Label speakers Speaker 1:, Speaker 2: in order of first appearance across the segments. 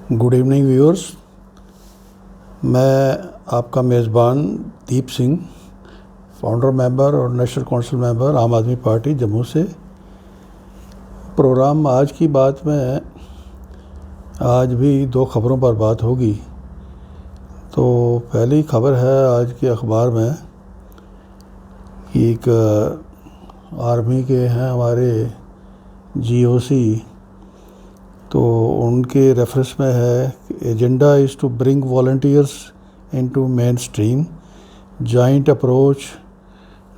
Speaker 1: Good evening viewers. मैं आपका मेज़बान दीप सिंह, फाउंडर मेंबर और नेशनल काउंसिल मेंबर आम आदमी पार्टी जम्मू से। प्रोग्राम आज की बात में आज भी दो खबरों पर बात होगी। तो पहली खबर है आज के अखबार में कि एक आर्मी के हैं हमारे जीओसी, तो उनके रेफरेंस में है agenda is to bring volunteers into mainstream, joint approach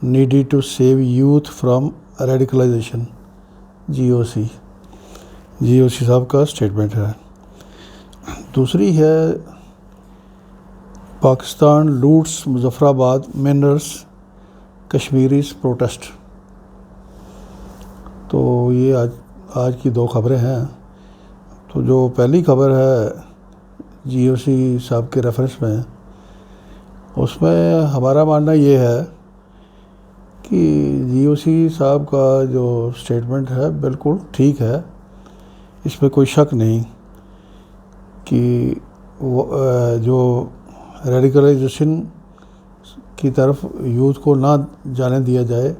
Speaker 1: needed to save youth from radicalisation. GOC साहब का स्टेटमेंट है। दूसरी है Pakistan loots Muzaffarabad minerals, Kashmiris protest. तो ये आज की दो खबरें हैं। तो जो पहली खबर है जीओसी साहब के रेफरेंस में, उसमें हमारा मानना ये है कि जीओसी साहब का जो स्टेटमेंट है बिल्कुल ठीक है, इसमें कोई शक नहीं कि जो रेडिकलाइजेशन की तरफ यूथ को ना जाने दिया जाए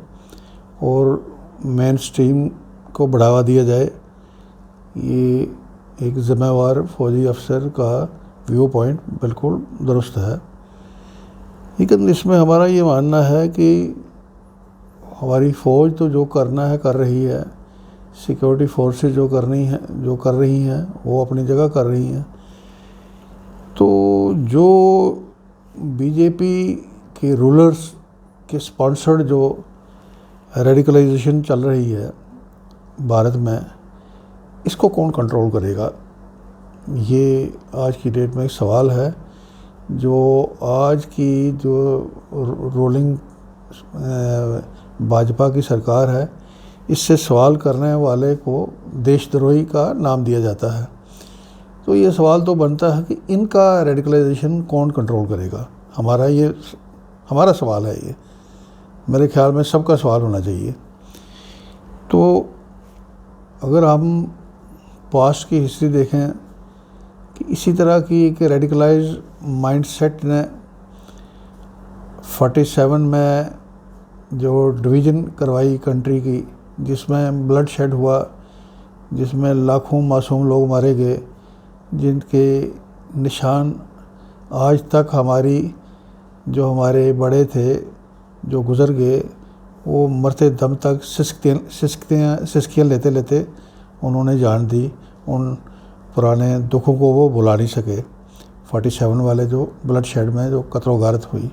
Speaker 1: और मेन स्ट्रीम को बढ़ावा दिया जाए, ये एक ज़िम्मेवार फौजी अफसर का व्यू पॉइंट बिल्कुल दुरुस्त है। लेकिन इसमें हमारा ये मानना है कि हमारी फ़ौज तो जो करना है कर रही है, सिक्योरिटी फोर्सेस जो कर रही हैं वो अपनी जगह कर रही हैं। तो जो बीजेपी के रूलर्स के स्पॉन्सर्ड जो रेडिकलाइजेशन चल रही है भारत में, इसको कौन कंट्रोल करेगा? ये आज की डेट में एक सवाल है। जो आज की जो रोलिंग भाजपा की सरकार है, इससे सवाल करने वाले को देशद्रोही का नाम दिया जाता है। तो ये सवाल तो बनता है कि इनका रेडिकलाइजेशन कौन कंट्रोल करेगा? हमारा सवाल है ये। मेरे ख्याल में सबका सवाल होना चाहिए। तो अगर हम पास्ट की हिस्ट्री देखें कि इसी तरह की एक रेडिकलाइज माइंडसेट ने 47 में जो डिवीज़न करवाई कंट्री की, जिसमें ब्लड शेड हुआ, जिसमें लाखों मासूम लोग मारे गए, जिनके निशान आज तक हमारे बड़े थे जो गुज़र गए, वो मरते दम तक सिसकियाँ लेते लेते उन्होंने जान दी। उन पुराने दुखों को वो भुला नहीं सके। 47 वाले जो ब्लड शेड में जो कत्लो गारत हुई।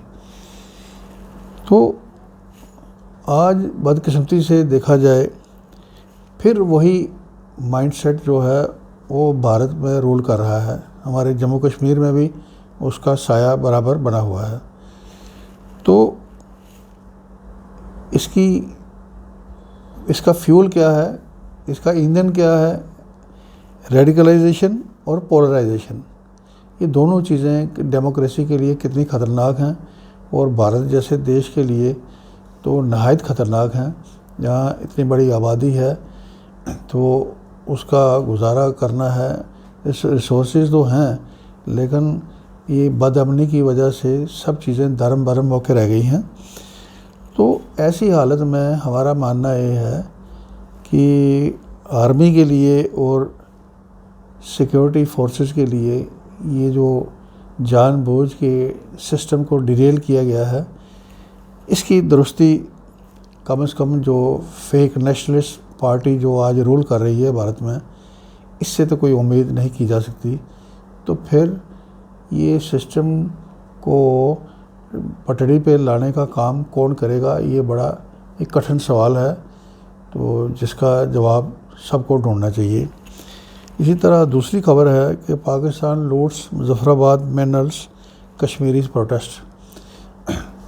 Speaker 1: तो आज बदकिस्मती से देखा जाए, फिर वही माइंडसेट जो है वो भारत में रूल कर रहा है। हमारे जम्मू कश्मीर में भी उसका साया बराबर बना हुआ है। तो इसका फ्यूल क्या है, इसका ईंधन क्या है? रेडिकलाइजेशन और पोलराइजेशन। ये दोनों चीज़ें डेमोक्रेसी के लिए कितनी ख़तरनाक हैं, और भारत जैसे देश के लिए तो नहायत ख़तरनाक हैं। जहाँ इतनी बड़ी आबादी है तो उसका गुजारा करना है, रिसोर्सेज तो हैं, लेकिन ये बदअमनी की वजह से सब चीज़ें धर्म भरम होकर रह गई हैं। तो ऐसी हालत में हमारा मानना ये है कि आर्मी के लिए और सिक्योरिटी फोर्सेस के लिए ये जो जानबूझ के सिस्टम को डिरेल किया गया है, इसकी दुरुस्ती कम से कम जो फेक नेशनलिस्ट पार्टी जो आज रूल कर रही है भारत में, इससे तो कोई उम्मीद नहीं की जा सकती। तो फिर ये सिस्टम को पटड़ी पे लाने का काम कौन करेगा? ये बड़ा एक कठिन सवाल है, तो जिसका जवाब सबको ढूंढना चाहिए। इसी तरह दूसरी खबर है कि Pakistan loots Muzaffarabad minerals, Kashmiris protest.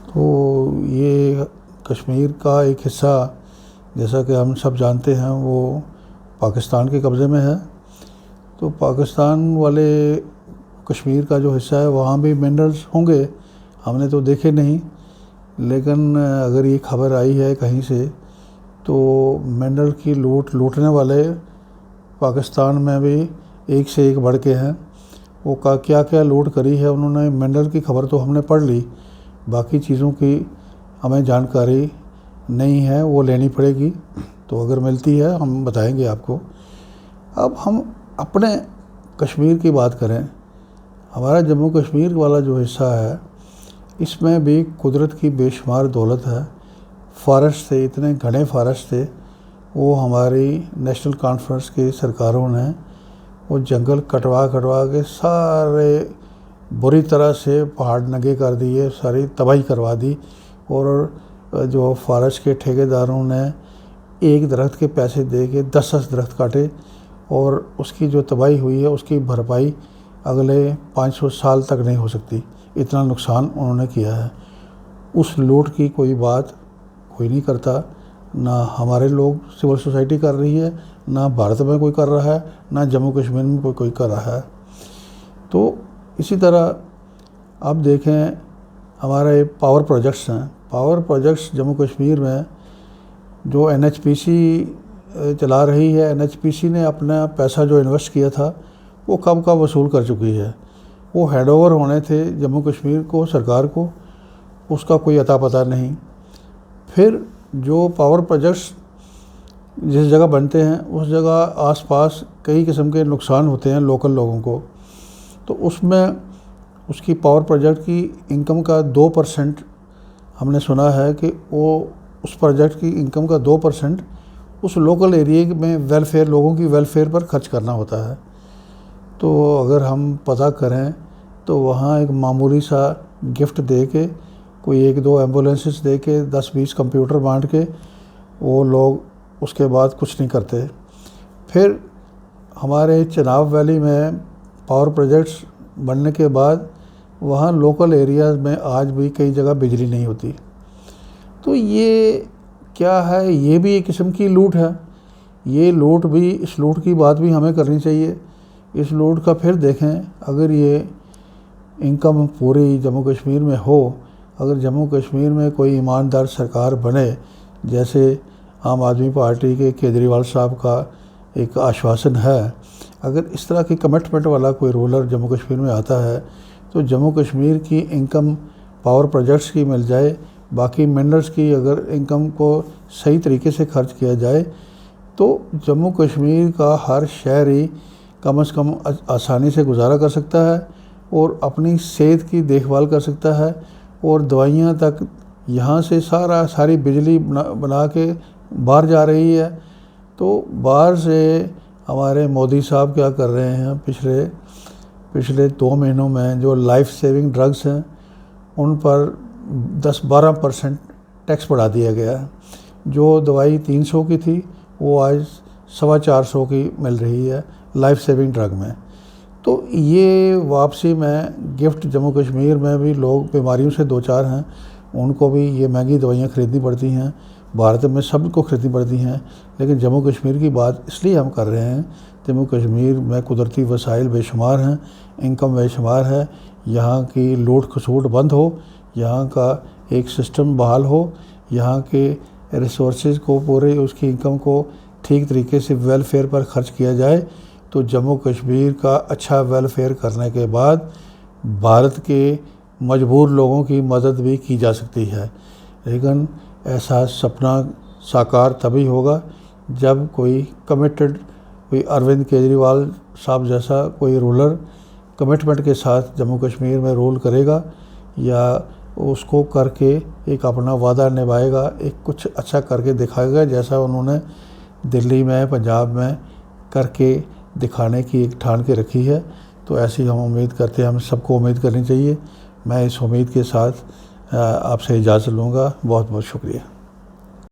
Speaker 1: तो ये कश्मीर का एक हिस्सा, जैसा कि हम सब जानते हैं, वो पाकिस्तान के कब्ज़े में है। तो पाकिस्तान वाले कश्मीर का जो हिस्सा है वहाँ भी मिनरल्स होंगे, हमने तो देखे नहीं, लेकिन अगर ये खबर आई है कहीं से, तो मिनरल की लूटने वाले पाकिस्तान में भी एक से एक बढ़ के हैं। वो क्या क्या लूट करी है उन्होंने। मिनरल की खबर तो हमने पढ़ ली, बाकी चीज़ों की हमें जानकारी नहीं है, वो लेनी पड़ेगी। तो अगर मिलती है हम बताएंगे आपको। अब हम अपने कश्मीर की बात करें, हमारा जम्मू कश्मीर वाला जो हिस्सा है इसमें भी कुदरत की बेशुमार दौलत है। फॉरेस्ट थे, इतने घने फॉरेस्ट थे, वो हमारी नेशनल कॉन्फ्रेंस की सरकारों ने वो जंगल कटवा के सारे बुरी तरह से पहाड़ नंगे कर दिए, सारी तबाही करवा दी। और जो फॉरेस्ट के ठेकेदारों ने एक दरख्त के पैसे दे के 10-10 दरख्त काटे, और उसकी जो तबाही हुई है उसकी भरपाई अगले 500 साल तक नहीं हो सकती, इतना नुकसान उन्होंने किया है। उस लूट की कोई बात कोई नहीं करता, ना हमारे लोग सिविल सोसाइटी कर रही है, ना भारत में कोई कर रहा है, ना जम्मू कश्मीर में कोई कर रहा है। तो इसी तरह आप देखें हमारे पावर प्रोजेक्ट्स हैं, पावर प्रोजेक्ट्स जम्मू कश्मीर में जो NHPC चला रही है, NHPC ने अपना पैसा जो इन्वेस्ट किया था वो कब का वसूल कर चुकी है। वो हैंडओवर होने थे जम्मू कश्मीर को, सरकार को, उसका कोई अता पता नहीं। फिर जो पावर प्रोजेक्ट्स जिस जगह बनते हैं उस जगह आसपास कई किस्म के नुकसान होते हैं लोकल लोगों को, तो उसमें उसकी पावर प्रोजेक्ट की इनकम का 2% हमने सुना है कि वो उस प्रोजेक्ट की इनकम का 2% उस लोकल एरिया में वेलफेयर, लोगों की वेलफेयर पर खर्च करना होता है। तो अगर हम पता करें तो वहाँ एक मामूली सा गिफ्ट दे के, कोई 1-2 एम्बुलेंसेस दे के, 10-20 कंप्यूटर बांट के वो लोग उसके बाद कुछ नहीं करते। फिर हमारे चिनाब वैली में पावर प्रोजेक्ट्स बनने के बाद वहाँ लोकल एरियाज़ में आज भी कई जगह बिजली नहीं होती। तो ये क्या है, ये भी एक किस्म की लूट है। ये लूट भी, इस लूट की बात भी हमें करनी चाहिए। इस लूट का फिर देखें, अगर ये इनकम पूरी जम्मू कश्मीर में हो, अगर जम्मू कश्मीर में कोई ईमानदार सरकार बने, जैसे आम आदमी पार्टी के केजरीवाल साहब का एक आश्वासन है, अगर इस तरह की कमिटमेंट वाला कोई रूलर जम्मू कश्मीर में आता है तो जम्मू कश्मीर की इनकम पावर प्रोजेक्ट्स की मिल जाए, बाकी मिनरल्स की अगर इनकम को सही तरीके से खर्च किया जाए तो जम्मू कश्मीर का हर शहरी कम से कम आसानी से गुजारा कर सकता है और अपनी सेहत की देखभाल कर सकता है। और दवाइयाँ तक यहाँ से सारी बिजली बना के बाहर जा रही है। तो बाहर से हमारे मोदी साहब क्या कर रहे हैं, पिछले 2 महीनों में जो लाइफ सेविंग ड्रग्स हैं उन पर 10-12% टैक्स बढ़ा दिया गया है। जो दवाई 300 की थी वो आज 450 की मिल रही है लाइफ सेविंग ड्रग में। तो ये वापसी में गिफ्ट, जम्मू कश्मीर में भी लोग बीमारियों से दो चार हैं, उनको भी ये महंगी दवाइयाँ ख़रीदनी पड़ती हैं। भारत में सबको खरीदनी पड़ती हैं, लेकिन जम्मू कश्मीर की बात इसलिए हम कर रहे हैं, जम्मू कश्मीर में कुदरती वसाइल बेशुमार हैं, इनकम बेशुमार है। यहाँ की लूट खसूट बंद हो, यहाँ का एक सिस्टम बहाल हो, यहाँ के रिसोर्सेज को, पूरे उसकी इनकम को ठीक तरीके से वेलफेयर पर खर्च किया जाए, तो जम्मू कश्मीर का अच्छा वेलफेयर करने के बाद भारत के मजबूर लोगों की मदद भी की जा सकती है। लेकिन ऐसा सपना साकार तभी होगा जब कोई कमिटेड, कोई अरविंद केजरीवाल साहब जैसा कोई रूलर कमिटमेंट के साथ जम्मू कश्मीर में रूल करेगा, या उसको करके एक अपना वादा निभाएगा, एक कुछ अच्छा करके दिखाएगा, जैसा उन्होंने दिल्ली में, पंजाब में करके दिखाने की एक ठान के रखी है। तो ऐसी हम उम्मीद करते हैं, हम सबको उम्मीद करनी चाहिए। मैं इस उम्मीद के साथ आपसे इजाज़त लूँगा। बहुत बहुत शुक्रिया।